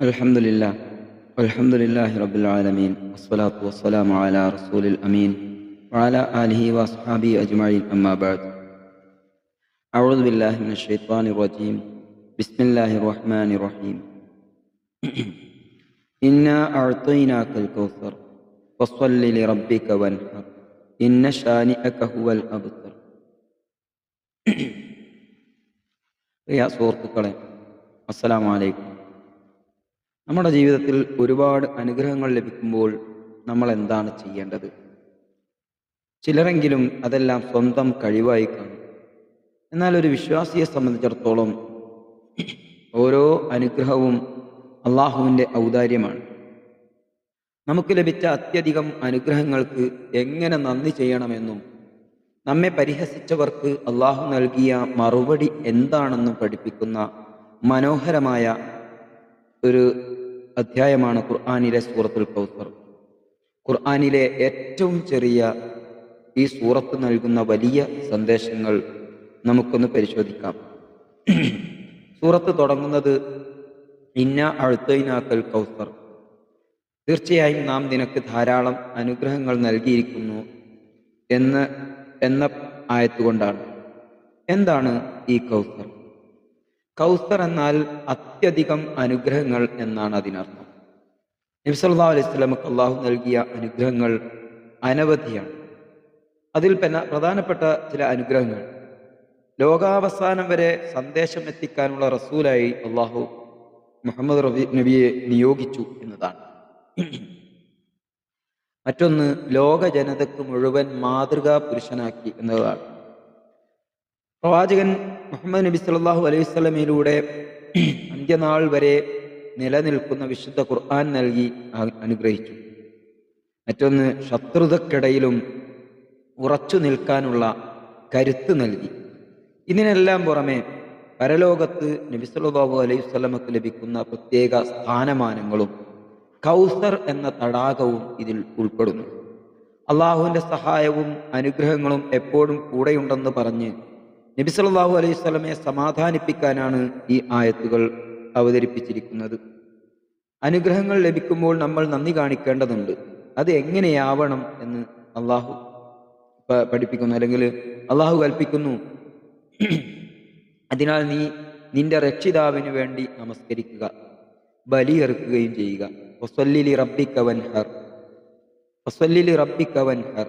الحمد لله والحمد لله رب العالمين والصلاة والسلام على رسول الأمين وعلى آله وأصحابه أجمعين أما بعد. أعوذ بالله من الشيطان الرجيم. بسم الله الرحمن الرحيم. إنا أعطيناك الكوثر فصل لربك وانحر إن شانئك هو الأبتر. يا സുഹൃത്തുക്കളെ, അസ്സലാമു അലൈക്കും. നമ്മുടെ ജീവിതത്തിൽ ഒരുപാട് അനുഗ്രഹങ്ങൾ ലഭിക്കുമ്പോൾ നമ്മൾ എന്താണ് ചെയ്യേണ്ടത്? ചിലരെങ്കിലും അതെല്ലാം സ്വന്തം കഴിവായി കാണും. എന്നാൽ ഒരു വിശ്വാസിയെ സംബന്ധിച്ചിടത്തോളം ഓരോ അനുഗ്രഹവും അള്ളാഹുവിൻ്റെ ഔദാര്യമാണ്. നമുക്ക് ലഭിച്ച അത്യധികം അനുഗ്രഹങ്ങൾക്ക് എങ്ങനെ നന്ദി ചെയ്യണമെന്നും നമ്മെ പരിഹസിച്ചവർക്ക് അള്ളാഹു നൽകിയ മറുപടി എന്താണെന്നും പഠിപ്പിക്കുന്ന മനോഹരമായ ഒരു അധ്യായമാണ് ഖുർആനിലെ സൂറത്തുൽ കൗസർ. ഖുർആനിലെ ഏറ്റവും ചെറിയ ഈ സൂറത്ത് നൽകുന്ന വലിയ സന്ദേശങ്ങൾ നമുക്കൊന്ന് പരിശോധിക്കാം. സൂറത്ത് തുടങ്ങുന്നത് ഇന്ന അഅ്തൈനാക്കൽ കൗസർ, തീർച്ചയായും നാം നിനക്ക് ധാരാളം അനുഗ്രഹങ്ങൾ നൽകിയിരിക്കുന്നു എന്ന ആയത്തുകൊണ്ടാണ്. എന്താണ് ഈ കൗസർ? കൗസർ എന്നാൽ അത്യധികം അനുഗ്രഹങ്ങൾ എന്നാണ് അതിനർത്ഥം. നബി സല്ലല്ലാഹു അലൈഹി വസല്ലമക്ക് അള്ളാഹു നൽകിയ അനുഗ്രഹങ്ങൾ അനവധിയാണ്. അതിൽ പ്രധാനപ്പെട്ട ചില അനുഗ്രഹങ്ങൾ, ലോകാവസാനം വരെ സന്ദേശം എത്തിക്കാനുള്ള റസൂലായി അള്ളാഹു മുഹമ്മദ് നബിയെ നിയോഗിച്ചു എന്നതാണ്. മറ്റൊന്ന്, ലോക ജനതയ്ക്ക് മുഴുവൻ മാതൃകാ പുരുഷനാക്കി എന്നതാണ്. പ്രവാചകൻ മുഹമ്മദ് നബി സല്ലല്ലാഹു അലൈഹി വസല്ലമയിലൂടെ അന്ത്യനാൾ വരെ നിലനിൽക്കുന്ന വിശുദ്ധ ഖുർആൻ നൽകി അനുഗ്രഹിച്ചു. മറ്റൊന്ന്, ശത്രുതക്കിടയിലും ഉറച്ചു നിൽക്കാനുള്ള കരുത്ത് നൽകി. ഇതിനെല്ലാം പുറമെ പരലോകത്ത് നബി സല്ലല്ലാഹു അലൈഹി വസല്ലമക്ക് ലഭിക്കുന്ന പ്രത്യേക സ്ഥാനമാനങ്ങളും കൗസർ എന്ന തടാകവും ഇതിൽ ഉൾപ്പെടുന്നു. അള്ളാഹുവിൻ്റെ സഹായവും അനുഗ്രഹങ്ങളും എപ്പോഴും കൂടെയുണ്ടെന്ന് പറഞ്ഞ് നബി സല്ലല്ലാഹു അലൈഹി വസല്ലമയെ സമാധാനിപ്പിക്കാനാണ് ഈ ആയത്തുകൾ അവതരിപ്പിച്ചിരിക്കുന്നത്. അനുഗ്രഹങ്ങൾ ലഭിക്കുമ്പോൾ നമ്മൾ നന്ദി കാണിക്കേണ്ടതുണ്ട്. അത് എങ്ങനെയാവണം എന്ന് അള്ളാഹു പഠിപ്പിക്കുന്നു, അല്ലെങ്കിൽ അള്ളാഹു കൽപ്പിക്കുന്നു. അതിനാൽ നീ നിന്റെ രക്ഷിതാവിന് വേണ്ടി നമസ്കരിക്കുക, ബലിയെറുക്കുകയും ചെയ്യുക. വസല്ലി റബ്ബിക വൻഹർ.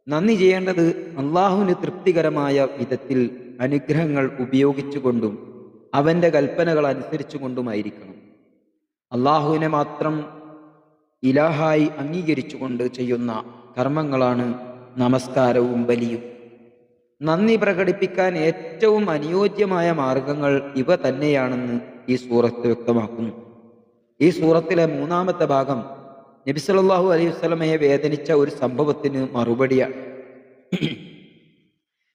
നന്ദി ചെയ്യേണ്ടത് അള്ളാഹുവിന് തൃപ്തികരമായ വിധത്തിൽ അനുഗ്രഹങ്ങൾ ഉപയോഗിച്ചുകൊണ്ടും അവൻ്റെ കൽപ്പനകൾ അനുസരിച്ചുകൊണ്ടുമായിരിക്കണം. അള്ളാഹുവിനെ മാത്രം ഇലാഹായി അംഗീകരിച്ചുകൊണ്ട് ചെയ്യുന്ന കർമ്മങ്ങളാണ് നമസ്കാരവും ബലിയും. നന്ദി പ്രകടിപ്പിക്കാൻ ഏറ്റവും അനുയോജ്യമായ മാർഗങ്ങൾ ഇവ തന്നെയാണെന്ന് ഈ സൂറത്ത് വ്യക്തമാക്കുന്നു. ഈ സൂറത്തിലെ മൂന്നാമത്തെ ഭാഗം നബി സല്ലല്ലാഹു അലൈഹി വസല്ലമയെ വേദനിച്ച ഒരു സംഭവത്തിന് മറുപടിയാണ്.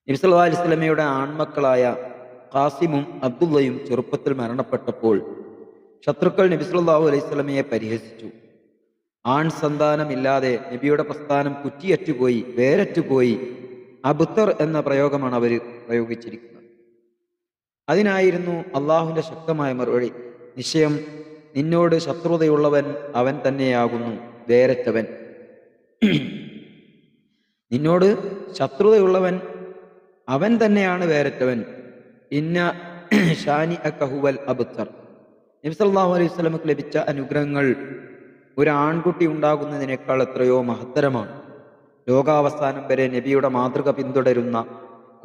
നബി സല്ലല്ലാഹു അലൈഹി വസല്ലമയുടെ ആൺമക്കളായ ഖാസിമും അബ്ദുള്ളയും ചെറുപ്പത്തിൽ മരണപ്പെട്ടപ്പോൾ ശത്രുക്കൾ നബി സല്ലല്ലാഹു അലൈഹി വസല്ലമയെ പരിഹസിച്ചു. ആൺ സന്താനമില്ലാതെ നബിയുടെ പ്രസ്ഥാനം കുറ്റിയറ്റുപോയി, വേരറ്റുപോയി. അബ്തർ എന്ന പ്രയോഗമാണ് അവർ പ്രയോഗിച്ചിരിക്കുന്നത്. അതിനായിരുന്നു അള്ളാഹുവിൻ്റെ ശക്തമായ മറുപടി: നിശ്ചയം നിന്നോട് ശത്രുതയുള്ളവൻ അവൻ തന്നെയാകുന്നു വേരറ്റവൻ. നിന്നോട് ശത്രുതയുള്ളവൻ അവൻ തന്നെയാണ് വേരറ്റവൻ. ഇന്ന ഷാനിഅക ഹുവൽ അബ്തർ. നബി സല്ലല്ലാഹു അലൈഹി വസല്ലമക്ക് ലഭിച്ച അനുഗ്രഹങ്ങൾ ഒരു ആൺകുട്ടി ഉണ്ടാകുന്നതിനേക്കാൾ എത്രയോ മഹത്തരമാണ്. ലോകാവസാനം വരെ നബിയുടെ മാതൃക പിന്തുടരുന്ന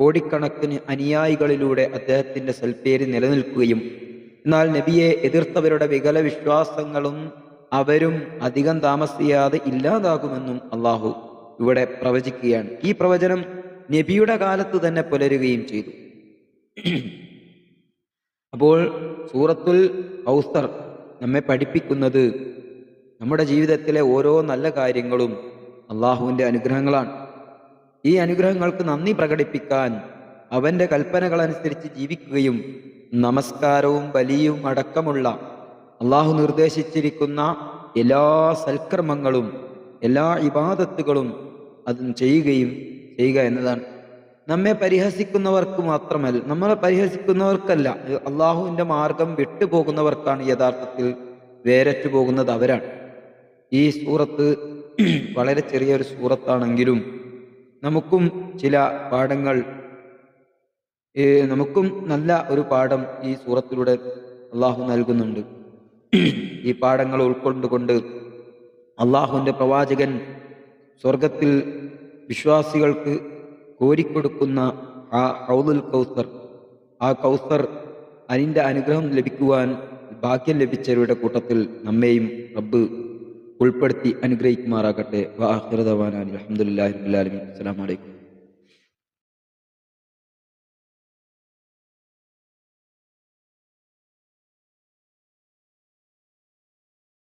കോടിക്കണക്കിന് അനുയായികളിലൂടെ അദ്ദേഹത്തിൻ്റെ സൽപ്പേര് നിലനിൽക്കുകയും എന്നാൽ നബിയെ എതിർത്തവരുടെ വികല വിശ്വാസങ്ങളും അവരും അധികം താമസിയാതെ ഇല്ലാതാകുമെന്നും അള്ളാഹു ഇവിടെ പ്രവചിക്കുകയാണ്. ഈ പ്രവചനം നബിയുടെ കാലത്ത് തന്നെ പുലരുകയും ചെയ്തു. അപ്പോൾ സൂറത്തുൽ കൗസർ നമ്മെ പഠിപ്പിക്കുന്നത് നമ്മുടെ ജീവിതത്തിലെ ഓരോ നല്ല കാര്യങ്ങളും അള്ളാഹുവിൻ്റെ അനുഗ്രഹങ്ങളാണ്. ഈ അനുഗ്രഹങ്ങൾക്ക് നന്ദി പ്രകടിപ്പിക്കാൻ അവൻ്റെ കൽപ്പനകളനുസരിച്ച് ജീവിക്കുകയും നമസ്കാരവും ബലിയും അടക്കമുള്ള അള്ളാഹു നിർദ്ദേശിച്ചിരിക്കുന്ന എല്ലാ സൽക്കർമ്മങ്ങളും എല്ലാ ഇബാദത്തുകളും അതും ചെയ്യുക എന്നതാണ്. നമ്മെ പരിഹസിക്കുന്നവർക്ക് മാത്രമല്ല, നമ്മളെ പരിഹസിക്കുന്നവർക്കല്ല, അള്ളാഹുവിൻ്റെ മാർഗം വിട്ടുപോകുന്നവർക്കാണ് യഥാർത്ഥത്തിൽ വേരറ്റു പോകുന്നത് അവരാണ്. ഈ സൂറത്ത് വളരെ ചെറിയൊരു സൂറത്താണെങ്കിലും നമുക്കും ചില പാഠങ്ങൾ, നമുക്കും നല്ല ഒരു പാഠം ഈ സൂറത്തിലൂടെ അള്ളാഹു നൽകുന്നുണ്ട്. ഈ പാഠങ്ങൾ ഉൾക്കൊണ്ടുകൊണ്ട് അള്ളാഹുവിൻ്റെ പ്രവാചകൻ സ്വർഗത്തിൽ വിശ്വാസികൾക്ക് കോരിക്കൊടുക്കുന്ന ആ ഹൗദുൽ കൗസർ, ആ കൗസർ, അതിൻ്റെ അനുഗ്രഹം ലഭിക്കുവാൻ ഭാഗ്യം ലഭിച്ചവരുടെ കൂട്ടത്തിൽ നമ്മെയും റബ്ബ് ഉൾപ്പെടുത്തി അനുഗ്രഹിക്കുമാറാകട്ടെ. വ ആഖിറു ദഅ്വാനാ അൽഹംദുലില്ലാഹി റബ്ബിൽ ആലമീൻ. അസ്സലാമു അലൈക്കും.